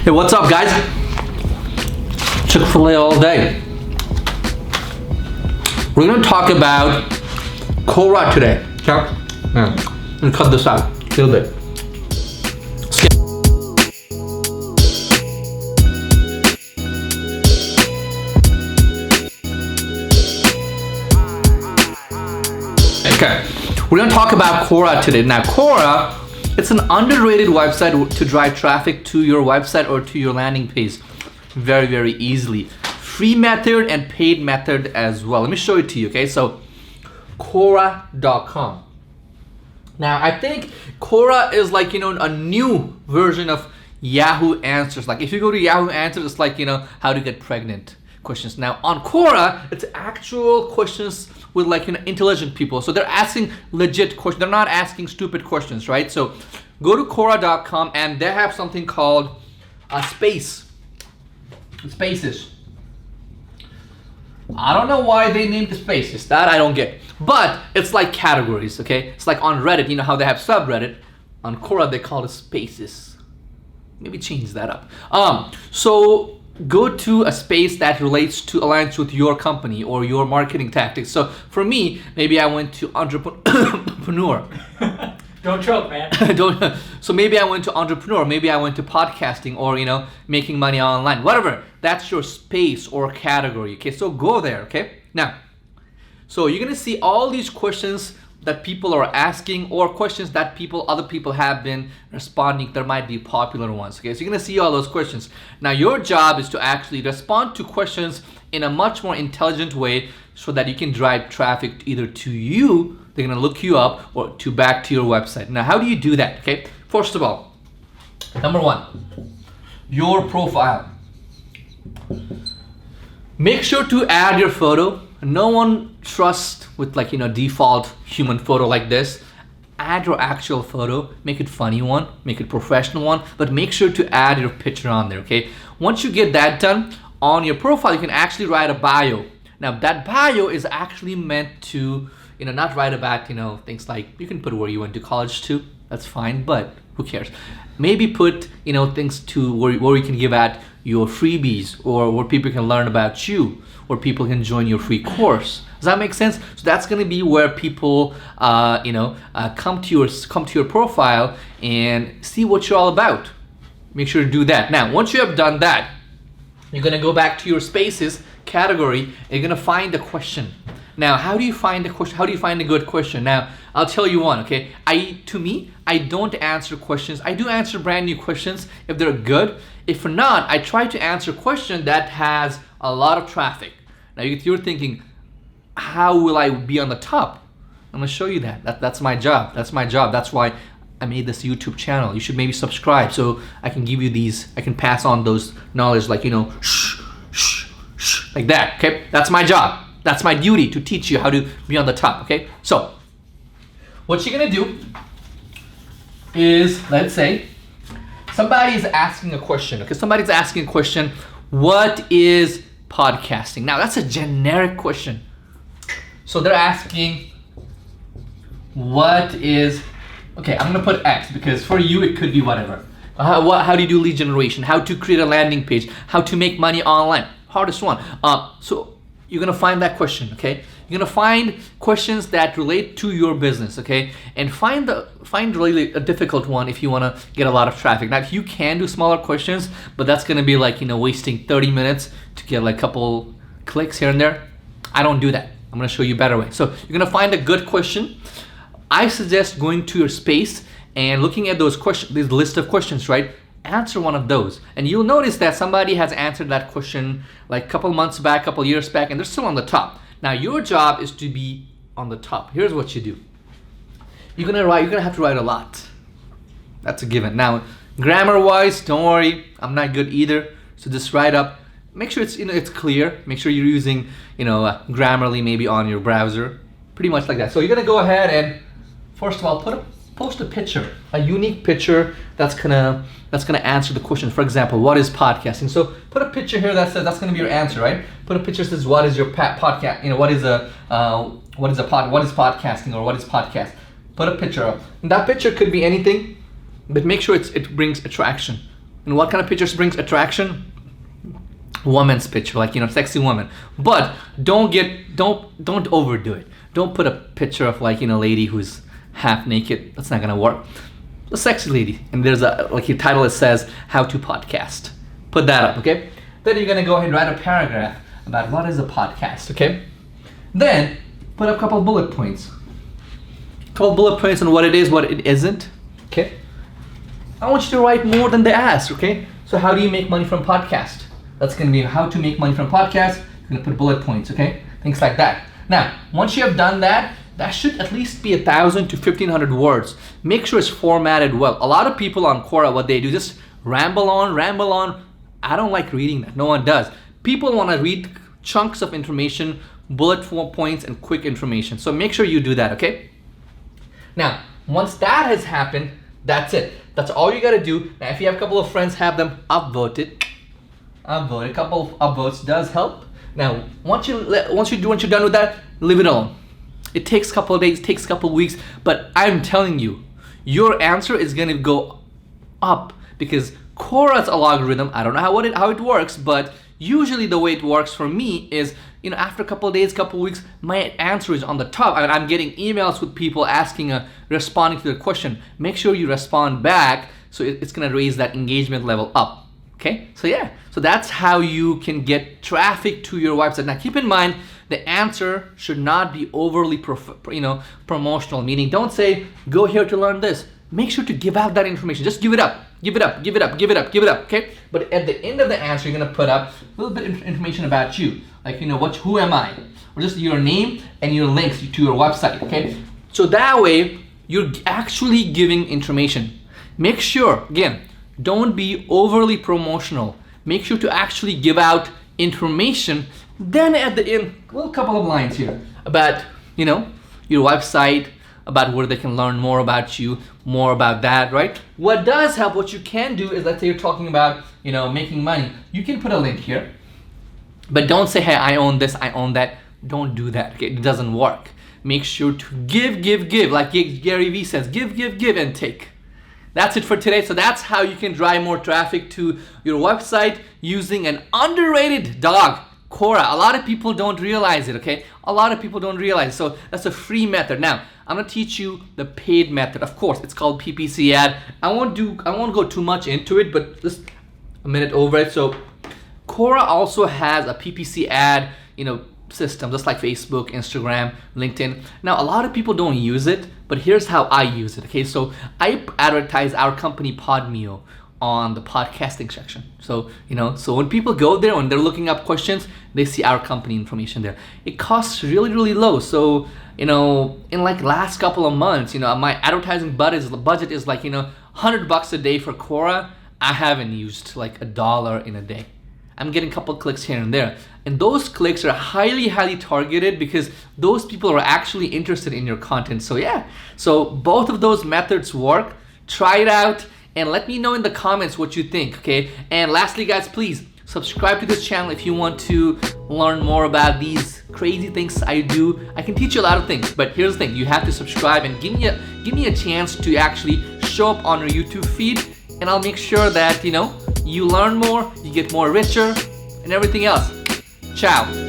Hey, what's up, guys? Chick-fil-A all day. We're gonna talk about Quora today. Okay? Yeah. And cut this out a little bit. Okay, we're gonna talk about Quora today. Now, Quora, it's an underrated website to drive traffic to your website or to your landing page very, very easily. Free method and paid method as well. Let me show it to you, okay? So, Quora.com. Now, I think Quora is like, a new version of Yahoo Answers. Like, if you go to Yahoo Answers, it's like, how to get pregnant questions. Now, on Quora, it's actual questions with like, intelligent people. So they're asking legit questions. They're not asking stupid questions, right? So go to Quora.com and they have something called Spaces. I don't know why they named the Spaces. That I don't get. But it's like categories, okay? It's like on Reddit, you know how they have subreddit. On Quora, they call it Spaces. Maybe change that up. So go to a space that aligns with your company or your marketing tactics. So for me, maybe I went to entrepreneur. Don't choke, man. So maybe I went to entrepreneur, maybe I went to podcasting or making money online, whatever. That's your space or category. Okay, so go there. Okay, now, so you're gonna see all these questions that people are asking or questions that other people have been responding. There might be popular ones. Okay, so you're gonna see all those questions. Now your job is to actually respond to questions in a much more intelligent way so that you can drive traffic either to you, they're gonna look you up, or back to your website. Now how do you do that? Okay, first of all, number one, your profile. Make sure to add your photo. No one trusts with default human photo like this. Add your actual photo, make it funny one, make it professional one, but make sure to add your picture on there, okay? Once you get that done, on your profile, you can actually write a bio. Now that bio is actually meant to, not write about, things like, you can put where you went to college too, that's fine, but who cares? Maybe put, things to where you can give out your freebies or where people can learn about you, or people can join your free course. Does that make sense? So that's going to be where people, come to your profile and see what you're all about. Make sure to do that. Now, once you have done that, you're going to go back to your Spaces category and you're going to find a question. Now, how do you find a question? How do you find a good question? Now, I'll tell you one, okay? I don't answer questions. I do answer brand new questions if they're good. If not, I try to answer a question that has a lot of traffic. Now, you're thinking, how will I be on the top? I'm gonna show you that. That's my job. That's my job. That's why I made this YouTube channel. You should maybe subscribe so I can give you these, I can pass on those knowledge like, shh, shh, shh, like that, okay? That's my job. That's my duty to teach you how to be on the top, okay? So, what you're gonna do is, let's say, somebody is asking a question, okay? Somebody's asking a question, what is podcasting? Now, that's a generic question. So they're asking, what is, okay, I'm gonna put X because for you, it could be whatever. How do you do lead generation? How to create a landing page? How to make money online? Hardest one. So you're gonna find that question, okay? You're gonna find questions that relate to your business, okay? And find really a difficult one if you wanna get a lot of traffic. Now, you can do smaller questions, but that's gonna be like, wasting 30 minutes to get like a couple clicks here and there. I don't do that. I'm gonna show you a better way. So you're gonna find a good question. I suggest going to your space and looking at those questions, this list of questions, right? Answer one of those. And you'll notice that somebody has answered that question like a couple months back, a couple years back, and they're still on the top. Now your job is to be on the top. Here's what you do. You're gonna have to write a lot. That's a given. Now, grammar-wise, don't worry, I'm not good either. So just write up. Make sure it's clear. Make sure you're using Grammarly maybe on your browser, pretty much like that. So you're gonna go ahead and first of all post a picture, a unique picture that's gonna answer the question. For example, what is podcasting? So put a picture here that says that's gonna be your answer, right? Put a picture that says what is your podcast? What is podcasting or what is podcast? Put a picture up. And that picture could be anything, but make sure it brings attraction. And what kind of pictures brings attraction? Woman's picture, like, sexy woman. But don't overdo it. Don't put a picture of like, lady who's half naked. That's not gonna work. A sexy lady, and there's a, like, your title, it says how to podcast. Put that up, okay? Then you're gonna go ahead and write a paragraph about what is a podcast, okay? Then put up a couple bullet points. On what it is, what it isn't, okay? I want you to write more than they asked, okay? So how do you make money from podcast? That's gonna be how to make money from podcast. You're gonna put bullet points, okay? Things like that. Now, once you have done that, that should at least be 1,000 to 1,500 words. Make sure it's formatted well. A lot of people on Quora, what they do, just ramble on. I don't like reading that. No one does. People want to read chunks of information, bullet points, and quick information. So make sure you do that, okay? Now, once that has happened, that's it. That's all you gotta do. Now, if you have a couple of friends, have them upvote it. Upvote. A couple of upvotes does help. Now, once you're done with that, leave it alone. It takes a couple of days, takes a couple of weeks, but I'm telling you, your answer is gonna go up because Quora's algorithm, I don't know how it works, but usually the way it works for me is, after a couple of days, couple of weeks, my answer is on the top. I mean, I'm getting emails with people responding to the question. Make sure you respond back, so it's gonna raise that engagement level up. Okay, so that's how you can get traffic to your website. Now, keep in mind, the answer should not be overly promotional, meaning don't say, go here to learn this. Make sure to give out that information. Just give it up, okay? But at the end of the answer, you're gonna put up a little bit of information about you. Like, who am I? Or just your name and your links to your website, okay? So that way, you're actually giving information. Make sure, again, don't be overly promotional. Make sure to actually give out information. Then at the end, a couple of lines here about, your website, about where they can learn more about you, more about that, right? What does help, what you can do is, let's say you're talking about, making money. You can put a link here, but don't say, hey, I own this, I own that. Don't do that, okay? It doesn't work. Make sure to give, like Gary Vee says, give, and take. That's it for today. So that's how you can drive more traffic to your website using an underrated dog, Quora. A lot of people don't realize it, okay? A lot of people don't realize it. So that's a free method. Now, I'm gonna teach you the paid method. Of course, it's called PPC ad. I won't go too much into it, but just a minute over it. So Quora also has a PPC ad, system, just like Facebook, Instagram, LinkedIn. Now, a lot of people don't use it, but here's how I use it, okay? So I advertise our company Podmeo on the podcasting section. So, so when people go there, when they're looking up questions, they see our company information there. It costs really, really low. So, in like last couple of months, my advertising budget is like, $100 a day for Quora. I haven't used like $1 in a day. I'm getting a couple clicks here and there. And those clicks are highly, highly targeted because those people are actually interested in your content. So so both of those methods work. Try it out and let me know in the comments what you think, okay? And lastly, guys, please subscribe to this channel if you want to learn more about these crazy things I do. I can teach you a lot of things, but here's the thing. You have to subscribe and give me a chance to actually show up on your YouTube feed, and I'll make sure that, you learn more, you get more richer, and everything else. Ciao.